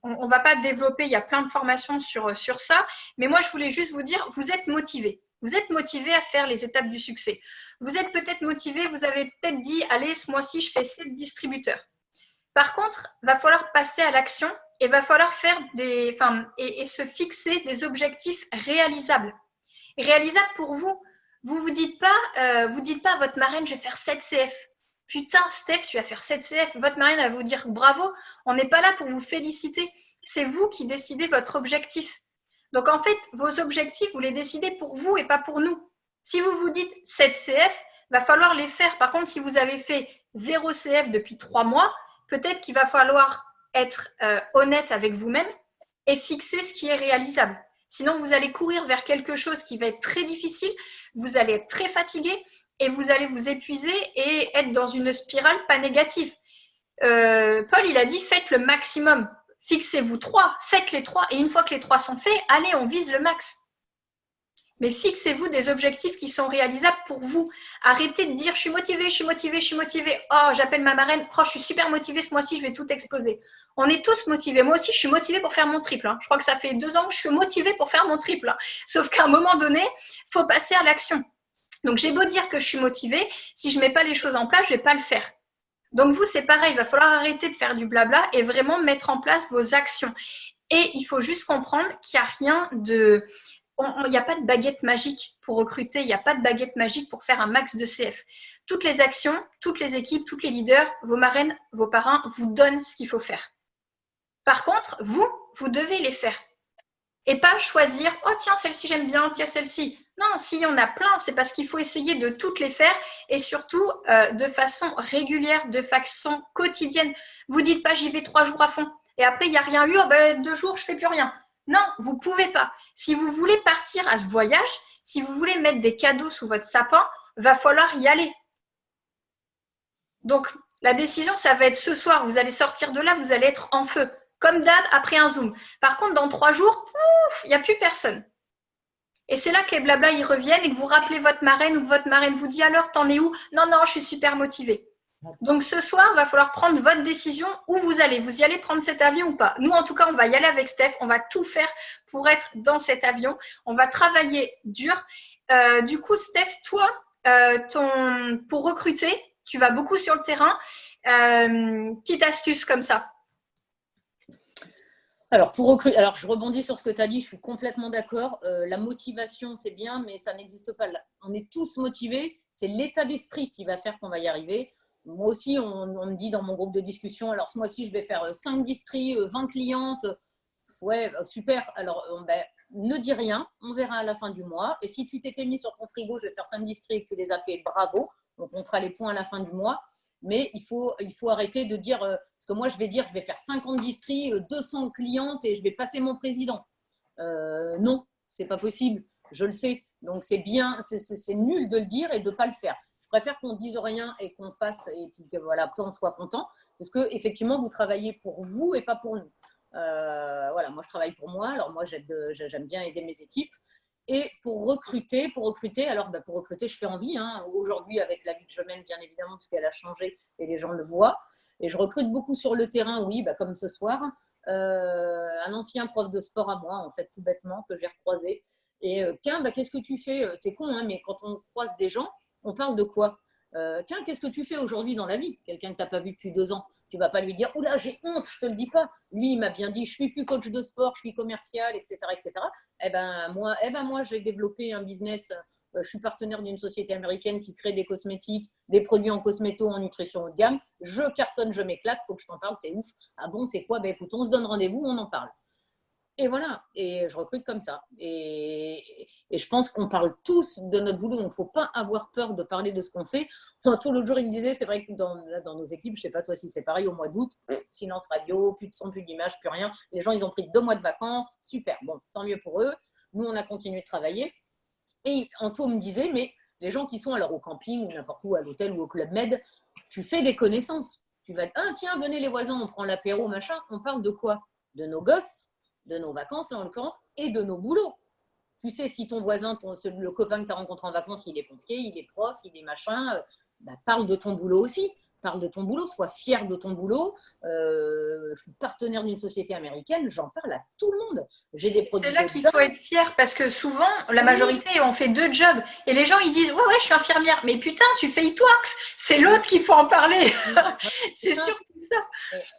ne va pas développer, il y a plein de formations sur ça. Mais moi, je voulais juste vous dire, vous êtes motivés. Vous êtes motivés à faire les étapes du succès. Vous êtes peut-être motivés, vous avez peut-être dit, allez, ce mois-ci, je fais 7 distributeurs. Par contre, il va falloir passer à l'action et il va falloir faire et se fixer des objectifs réalisables. Et réalisables pour vous. Vous dites pas à votre marraine, je vais faire 7 CF. Putain, Steph, tu vas faire 7 CF. Votre marraine va vous dire bravo. On n'est pas là pour vous féliciter. C'est vous qui décidez votre objectif. Donc, en fait, vos objectifs, vous les décidez pour vous et pas pour nous. Si vous vous dites 7 CF, il va falloir les faire. Par contre, si vous avez fait 0 CF depuis 3 mois, peut-être qu'il va falloir être honnête avec vous-même et fixer ce qui est réalisable. Sinon, vous allez courir vers quelque chose qui va être très difficile, vous allez être très fatigué et vous allez vous épuiser et être dans une spirale pas négative. Paul, il a dit, faites le maximum. Fixez-vous 3, faites les 3 et une fois que les 3 sont faits, allez, on vise le max. Mais fixez-vous des objectifs qui sont réalisables pour vous. Arrêtez de dire, je suis motivée, je suis motivée, je suis motivée. Oh, j'appelle ma marraine. Oh, je suis super motivée ce mois-ci, je vais tout exploser. On est tous motivés. Moi aussi, je suis motivée pour faire mon triple. Je crois que ça fait 2 ans que je suis motivée pour faire mon triple. Sauf qu'à un moment donné, il faut passer à l'action. Donc, j'ai beau dire que je suis motivée, si je ne mets pas les choses en place, je ne vais pas le faire. Donc, vous, c'est pareil. Il va falloir arrêter de faire du blabla et vraiment mettre en place vos actions. Et il faut juste comprendre qu'il n'y a rien de... Il n'y a pas de baguette magique pour recruter, il n'y a pas de baguette magique pour faire un max de CF. Toutes les actions, toutes les équipes, tous les leaders, vos marraines, vos parrains vous donnent ce qu'il faut faire. Par contre, vous devez les faire. Et pas choisir, oh tiens, celle-ci j'aime bien, tiens, celle-ci. Non, s'il y en a plein, c'est parce qu'il faut essayer de toutes les faire et surtout de façon régulière, de façon quotidienne. Vous dites pas, j'y vais 3 jours à fond. Et après, il n'y a rien eu, 2 jours, je ne fais plus rien. Non, vous ne pouvez pas. Si vous voulez partir à ce voyage, si vous voulez mettre des cadeaux sous votre sapin, va falloir y aller. Donc, la décision, ça va être ce soir. Vous allez sortir de là, vous allez être en feu. Comme d'hab, après un Zoom. Par contre, dans 3 jours, il n'y a plus personne. Et c'est là que les blablas, ils reviennent et que vous rappelez votre marraine ou que votre marraine vous dit alors, t'en es où? Non, je suis super motivée. Donc, ce soir, il va falloir prendre votre décision où vous allez. Vous y allez prendre cet avion ou pas? Nous, en tout cas, on va y aller avec Steph. On va tout faire pour être dans cet avion. On va travailler dur. Du coup, Steph, toi, pour recruter, tu vas beaucoup sur le terrain. Petite astuce comme ça. Alors, pour recruter, alors je rebondis sur ce que tu as dit, je suis complètement d'accord. La motivation, c'est bien, mais ça n'existe pas. On est tous motivés. C'est l'état d'esprit qui va faire qu'on va y arriver. Moi aussi, on me dit dans mon groupe de discussion, alors ce mois-ci, je vais faire 5 distries, 20 clientes. Ouais, super. Alors, ne dis rien, on verra à la fin du mois. Et si tu t'étais mis sur ton frigo, je vais faire 5 districts, tu les as fait, bravo. On comptera les points à la fin du mois. Mais il faut arrêter de dire, parce que moi je vais faire 50 districts, 200 clientes et je vais passer mon président. Non, c'est pas possible, je le sais. Donc c'est nul de le dire et de ne pas le faire. Je préfère qu'on ne dise rien et qu'on fasse et puis que voilà, après on soit content. Parce qu'effectivement, vous travaillez pour vous et pas pour nous. Voilà, moi je travaille pour moi, alors moi j'aime bien aider mes équipes. Et pour recruter, alors pour recruter, je fais envie. Aujourd'hui, avec la vie que je mène, bien évidemment, parce qu'elle a changé et les gens le voient. Et je recrute beaucoup sur le terrain, oui, comme ce soir. Un ancien prof de sport à moi, en fait, tout bêtement, que j'ai recroisé. Et tiens, qu'est-ce que tu fais? C'est con, mais quand on croise des gens, on parle de quoi? Tiens, qu'est-ce que tu fais aujourd'hui dans la vie? Quelqu'un que tu n'as pas vu depuis 2 ans. Tu ne vas pas lui dire « Oula, j'ai honte, je ne te le dis pas. » Lui, il m'a bien dit « Je ne suis plus coach de sport, je suis commercial, etc. etc. » Moi, j'ai développé un business. Je suis partenaire d'une société américaine qui crée des cosmétiques, des produits en cosméto, en nutrition haut de gamme. Je cartonne, je m'éclate, il faut que je t'en parle, c'est ouf. Ah bon, c'est quoi? Écoute, on se donne rendez-vous, on en parle. Et voilà, et je recrute comme ça. Et je pense qu'on parle tous de notre boulot, donc il ne faut pas avoir peur de parler de ce qu'on fait. Tout l'autre jour, il me disait, c'est vrai que dans nos équipes, je ne sais pas toi si c'est pareil, au mois d'août, silence radio, plus de son, plus d'image, plus rien. Les gens, ils ont pris 2 mois de vacances, super, bon, tant mieux pour eux. Nous, on a continué de travailler. Et Anto me disait, mais les gens qui sont alors au camping ou n'importe où, à l'hôtel ou au Club Med, tu fais des connaissances. Tu vas, tiens, venez les voisins, on prend l'apéro, machin. On parle de quoi? De nos gosses, de nos vacances, là, en l'occurrence, et de nos boulots. Tu sais, si ton voisin, le copain que tu as rencontré en vacances, il est pompier, il est prof, il est machin, parle de ton boulot aussi. Parle de ton boulot, sois fier de ton boulot. Je suis partenaire d'une société américaine, j'en parle à tout le monde. J'ai des produits. C'est là qu'il faut être fier parce que souvent, la majorité, on fait 2 jobs. Et les gens, ils disent ouais, je suis infirmière. Mais putain, tu fais It-Works. C'est l'autre qu'il faut en parler. C'est surtout ça.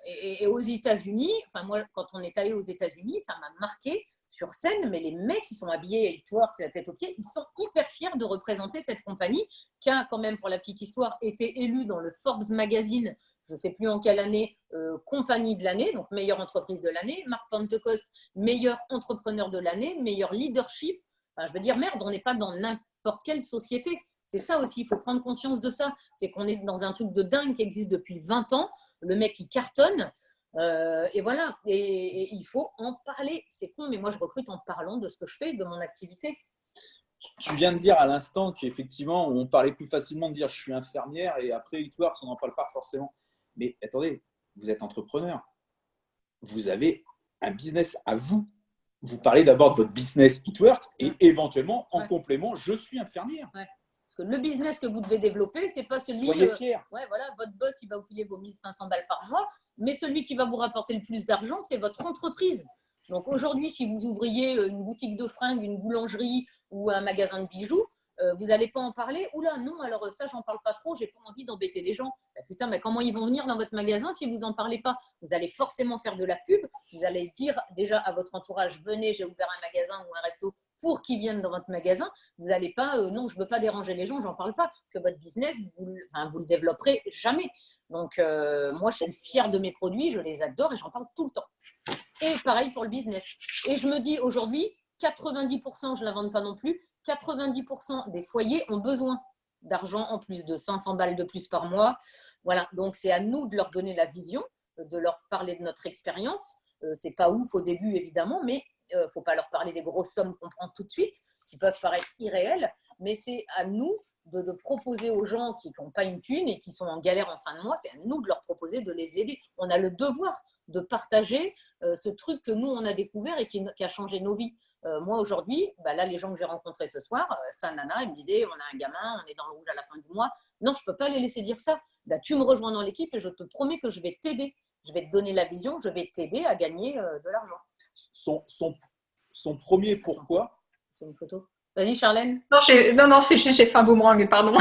Et aux États-Unis, moi, quand on est allé aux États-Unis, ça m'a marqué sur scène, mais les mecs qui sont habillés It-Works, la tête aux pieds, ils sont hyper fiers de représenter cette compagnie qui a quand même, pour la petite histoire, été élue dans le Forbes Magazine, je ne sais plus en quelle année, compagnie de l'année, donc meilleure entreprise de l'année, Mark Pentecost, meilleur entrepreneur de l'année, meilleur leadership. Je veux dire, merde, on n'est pas dans n'importe quelle société. C'est ça aussi, il faut prendre conscience de ça. C'est qu'on est dans un truc de dingue qui existe depuis 20 ans. Le mec, il cartonne. Et voilà, et il faut en parler. C'est con, mais moi je recrute en parlant de ce que je fais, de mon activité. Tu viens de dire à l'instant qu'effectivement, on parlait plus facilement de dire je suis infirmière et après It-Works, on n'en parle pas forcément. Mais attendez, vous êtes entrepreneur. Vous avez un business à vous. Vous parlez d'abord de votre business It-Works et éventuellement, en complément, je suis infirmière. Ouais. Parce que le business que vous devez développer, c'est pas celui… Soyez fiers. Voilà, votre boss, il va vous filer vos 1500 balles par mois, mais celui qui va vous rapporter le plus d'argent, c'est votre entreprise. Donc aujourd'hui, si vous ouvriez une boutique de fringues, une boulangerie ou un magasin de bijoux, vous n'allez pas en parler. Oula, non, alors ça, j'en parle pas trop, j'ai pas envie d'embêter les gens. Putain, mais comment ils vont venir dans votre magasin si vous n'en parlez pas? Vous allez forcément faire de la pub. Vous allez dire déjà à votre entourage, venez, j'ai ouvert un magasin ou un resto pour qu'ils viennent dans votre magasin. Vous n'allez pas, non, je ne veux pas déranger les gens, j'en parle pas. Que votre business, vous le développerez jamais. Donc, moi, je suis fière de mes produits, je les adore et j'en parle tout le temps. Et pareil pour le business. Et je me dis aujourd'hui, 90%, je ne l'invente pas non plus, 90% des foyers ont besoin d'argent en plus de 500 balles de plus par mois. Voilà, donc c'est à nous de leur donner la vision, de leur parler de notre expérience. C'est pas ouf au début, évidemment, mais il ne faut pas leur parler des grosses sommes qu'on prend tout de suite, qui peuvent paraître irréelles, mais c'est à nous de proposer aux gens qui n'ont pas une thune et qui sont en galère en fin de mois, c'est à nous de leur proposer de les aider. On a le devoir de partager ce truc que nous, on a découvert et qui a changé nos vies. Moi, aujourd'hui, là, les gens que j'ai rencontrés ce soir, ça, nana, ils me disaient, on a un gamin, on est dans le rouge à la fin du mois. Non, je ne peux pas les laisser dire ça. Tu me rejoins dans l'équipe et je te promets que je vais t'aider. Je vais te donner la vision, je vais t'aider à gagner de l'argent. Son premier pourquoi. C'est une photo. Vas-y, Charlène. Non, c'est juste, j'ai fait un boomerang, pardon.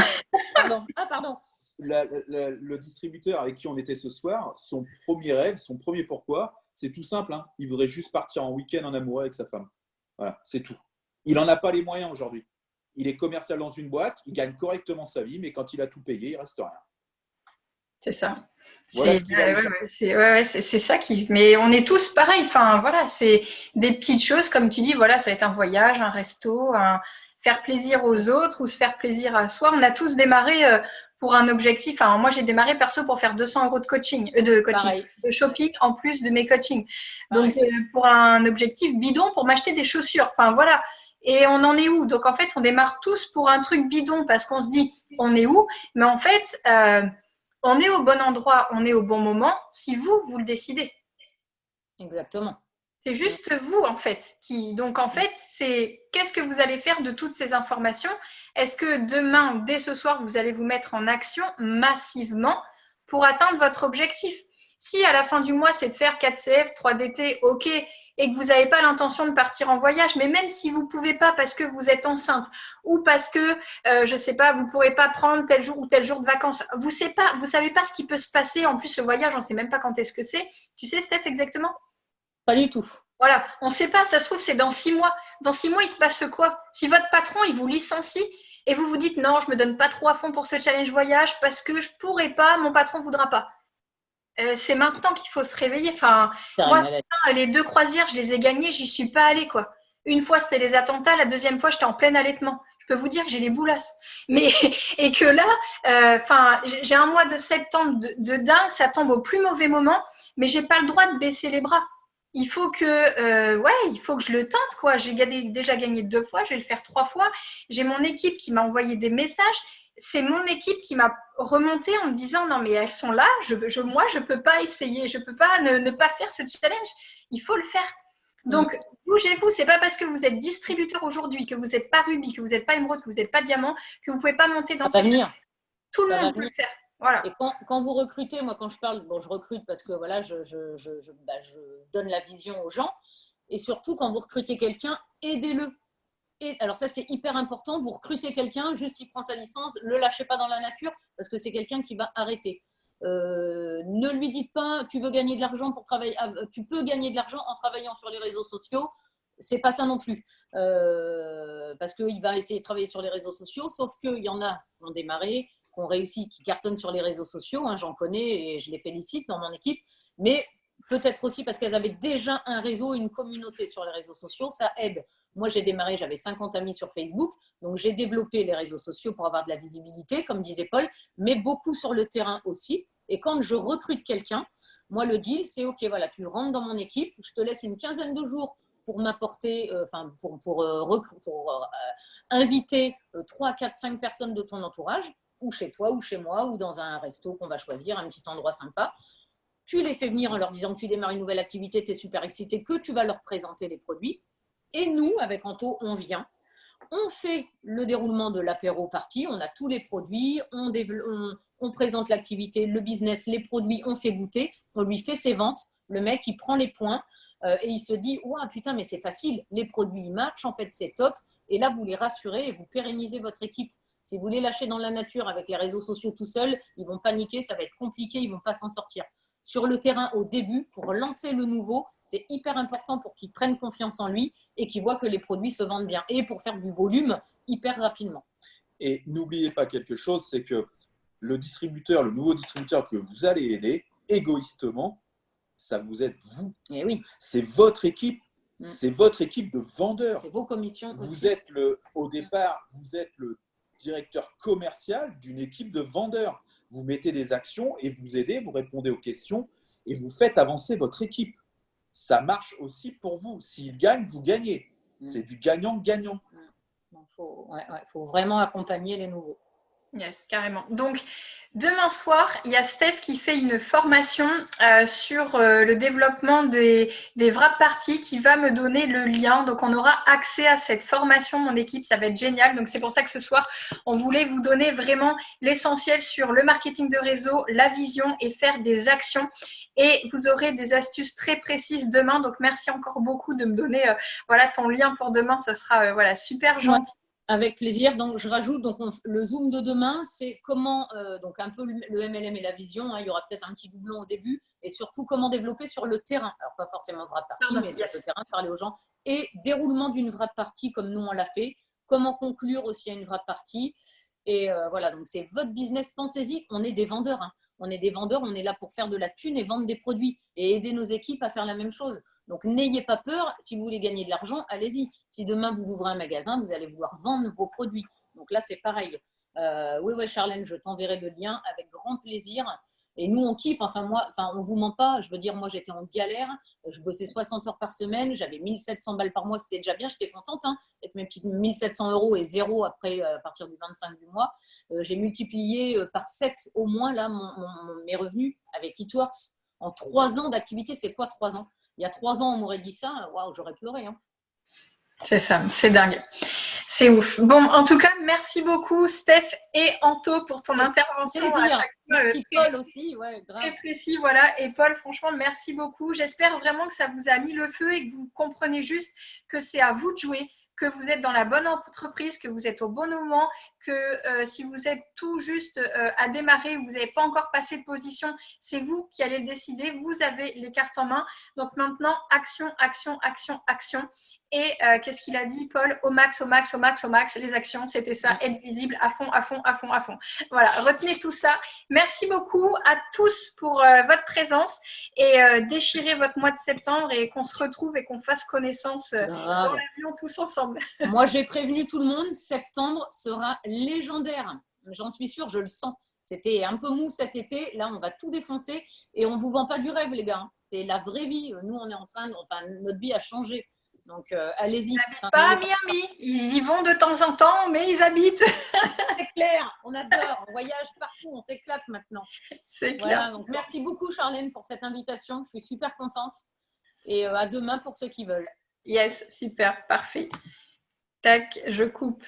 Pardon. Le distributeur avec qui on était ce soir, son premier rêve, son premier pourquoi, c'est tout simple. Il voudrait juste partir en week-end en amoureux avec sa femme. Voilà, c'est tout. Il n'en a pas les moyens aujourd'hui. Il est commercial dans une boîte, il gagne correctement sa vie, mais quand il a tout payé, il ne reste rien. C'est ça. Voilà ce qui va c'est ça qui. Mais on est tous pareils. Enfin, voilà, c'est des petites choses, comme tu dis, voilà, ça va être un voyage, un resto, faire plaisir aux autres ou se faire plaisir à soi. On a tous démarré pour un objectif. Enfin, moi, j'ai démarré perso pour faire 200 € de shopping en plus de mes coachings. Donc, pour un objectif bidon, pour m'acheter des chaussures. Enfin, voilà. Et on en est où? Donc, en fait, on démarre tous pour un truc bidon parce qu'on se dit, on est où? Mais en fait, on est au bon endroit, on est au bon moment si vous le décidez. Exactement. C'est juste vous, en fait, qui. Donc, en fait, c'est qu'est-ce que vous allez faire de toutes ces informations? Est-ce que demain, dès ce soir, vous allez vous mettre en action massivement pour atteindre votre objectif? Si à la fin du mois, c'est de faire 4 CF, 3 DT, ok, et que vous n'avez pas l'intention de partir en voyage, mais même si vous ne pouvez pas parce que vous êtes enceinte ou parce que, je ne sais pas, vous ne pourrez pas prendre tel jour ou tel jour de vacances, vous ne savez pas ce qui peut se passer. En plus, le voyage, on ne sait même pas quand est-ce que c'est. Tu sais, Steph, exactement? Pas du tout. Voilà, on ne sait pas, ça se trouve, c'est dans 6 mois. Dans 6 mois, il se passe quoi? Si votre patron, il vous licencie et vous vous dites non, je ne me donne pas trop à fond pour ce challenge voyage parce que je ne pourrai pas, mon patron ne voudra pas. C'est maintenant qu'il faut se réveiller. Enfin, moi, les 2 croisières, je les ai gagnées, j'y suis pas allée, quoi. Une fois, c'était les attentats, la deuxième fois, j'étais en plein allaitement. Je peux vous dire que j'ai les boulasses. Mais, et que là, j'ai un mois de septembre de dingue, ça tombe au plus mauvais moment, mais j'ai pas le droit de baisser les bras. Il faut que je le tente, quoi. J'ai déjà gagné 2 fois, je vais le faire 3 fois. J'ai mon équipe qui m'a envoyé des messages. C'est mon équipe qui m'a remonté en me disant non mais elles sont là, moi je peux pas essayer, je peux pas ne pas faire ce challenge, il faut le faire. Donc bougez-vous, c'est pas parce que vous êtes distributeur aujourd'hui, que vous n'êtes pas Ruby, que vous n'êtes pas émeraude, que vous n'êtes pas diamant, que vous pouvez pas monter dans ces challenges. Tout le monde peut le faire. Voilà. Et quand vous recrutez, moi quand je parle, je recrute parce que voilà, je donne la vision aux gens, et surtout quand vous recrutez quelqu'un, aidez-le. Et alors ça c'est hyper important, vous recrutez quelqu'un, juste il prend sa licence, ne le lâchez pas dans la nature parce que c'est quelqu'un qui va arrêter. Ne lui dites pas tu veux gagner de l'argent pour travailler, tu peux gagner de l'argent en travaillant sur les réseaux sociaux, c'est pas ça non plus, parce qu'il va essayer de travailler sur les réseaux sociaux, sauf qu'il y en a qui ont démarré, qui ont réussi, qui cartonnent sur les réseaux sociaux, hein, j'en connais et je les félicite dans mon équipe, mais peut-être aussi parce qu'elles avaient déjà un réseau, une communauté sur les réseaux sociaux, ça aide. Moi, j'ai démarré, j'avais 50 amis sur Facebook, donc j'ai développé les réseaux sociaux pour avoir de la visibilité, comme disait Paul, mais beaucoup sur le terrain aussi. Et quand je recrute quelqu'un, moi, le deal, c'est OK, voilà, tu rentres dans mon équipe, je te laisse une quinzaine de jours pour m'apporter, pour inviter 3, 4, 5 personnes de ton entourage, ou chez toi, ou chez moi, ou dans un resto qu'on va choisir, un petit endroit sympa. Tu les fais venir en leur disant que tu démarres une nouvelle activité, tu es super excité, que tu vas leur présenter les produits. Et nous, avec Anto, on vient, on fait le déroulement de l'apéro party, on a tous les produits, on présente l'activité, le business, les produits, on fait goûter, on lui fait ses ventes, le mec, il prend les points et il se dit « Ouah, putain, mais c'est facile, les produits, ils marchent, en fait, c'est top. » Et là, vous les rassurez et vous pérennisez votre équipe. Si vous les lâchez dans la nature avec les réseaux sociaux tout seuls, ils vont paniquer, ça va être compliqué, ils ne vont pas s'en sortir. Sur le terrain au début, pour lancer le nouveau, c'est hyper important pour qu'il prenne confiance en lui et qu'il voit que les produits se vendent bien et pour faire du volume hyper rapidement. Et n'oubliez pas quelque chose, c'est que le distributeur, le nouveau distributeur que vous allez aider, égoïstement, ça vous aide vous. Et oui. C'est votre équipe. C'est votre équipe de vendeurs. C'est vos commissions vous aussi. Êtes au départ, vous êtes le directeur commercial d'une équipe de vendeurs. Vous mettez des actions et vous aidez, vous répondez aux questions et vous faites avancer votre équipe. Ça marche aussi pour vous. S'ils gagnent, vous gagnez. C'est du gagnant-gagnant. Il faut vraiment accompagner les nouveaux. Yes, carrément. Donc, demain soir, il y a Steph qui fait une formation sur le développement des wrap parties qui va me donner le lien. Donc, on aura accès à cette formation, mon équipe, ça va être génial. Donc, c'est pour ça que ce soir, on voulait vous donner vraiment l'essentiel sur le marketing de réseau, la vision et faire des actions. Et vous aurez des astuces très précises demain. Donc, merci encore beaucoup de me donner ton lien pour demain. Ce sera super gentil. Avec plaisir. Donc, je rajoute le Zoom de demain, c'est comment, donc un peu le MLM et la vision. Hein, il y aura peut-être un petit doublon au début et surtout comment développer sur le terrain. Alors, pas forcément wrap party, mais sur le terrain, parler aux gens. Et déroulement d'une wrap party comme nous, on l'a fait. Comment conclure aussi à une wrap party. Et voilà, donc c'est votre business. Pensez-y, on est des vendeurs. Hein. On est des vendeurs, on est là pour faire de la thune et vendre des produits et aider nos équipes à faire la même chose. Donc, n'ayez pas peur. Si vous voulez gagner de l'argent, allez-y. Si demain, vous ouvrez un magasin, vous allez vouloir vendre vos produits. Donc là, c'est pareil. Oui, Charlène, je t'enverrai le lien avec grand plaisir. Et nous, on kiffe. Enfin, on ne vous ment pas. Je veux dire, moi, j'étais en galère. Je bossais 60 heures par semaine. J'avais 1700 balles par mois. C'était déjà bien. J'étais contente avec mes petites 1700 € et zéro après, à partir du 25 du mois. J'ai multiplié par 7 au moins là, mes revenus avec Eatworks. En 3 ans d'activité, c'est quoi 3 ans? Il y a 3 ans, on m'aurait dit ça. Waouh, j'aurais pleuré. C'est ça, c'est dingue. C'est ouf. Bon, en tout cas, merci beaucoup, Steph et Anto, pour ton intervention. À chaque fois, merci Paul aussi. Ouais, grave. Très précis, voilà. Et Paul, franchement, merci beaucoup. J'espère vraiment que ça vous a mis le feu et que vous comprenez juste que c'est à vous de jouer, que vous êtes dans la bonne entreprise, que vous êtes au bon moment, que si vous êtes tout juste à démarrer, vous n'avez pas encore passé de position, c'est vous qui allez le décider. Vous avez les cartes en main. Donc maintenant, action, action, action, action. Et qu'est-ce qu'il a dit, Paul? Au max, au max, au max, au max. Les actions, c'était ça, être visible à fond, à fond, à fond, à fond. Voilà, retenez tout ça. Merci beaucoup à tous pour votre présence et déchirez votre mois de septembre et qu'on se retrouve et qu'on fasse connaissance dans l'avion tous ensemble. Moi, j'ai prévenu tout le monde, septembre sera légendaire. J'en suis sûre, je le sens. C'était un peu mou cet été. Là, on va tout défoncer et on ne vous vend pas du rêve, les gars. C'est la vraie vie. Nous, on est en train notre vie a changé. Donc, allez-y. Ils n'habitent pas à Miami. Ils y vont de temps en temps, mais ils habitent. C'est clair, on adore. On voyage partout, on s'éclate maintenant. C'est clair. Voilà, donc merci beaucoup, Charlène, pour cette invitation. Je suis super contente. Et à demain pour ceux qui veulent. Yes, super, parfait. Tac, je coupe.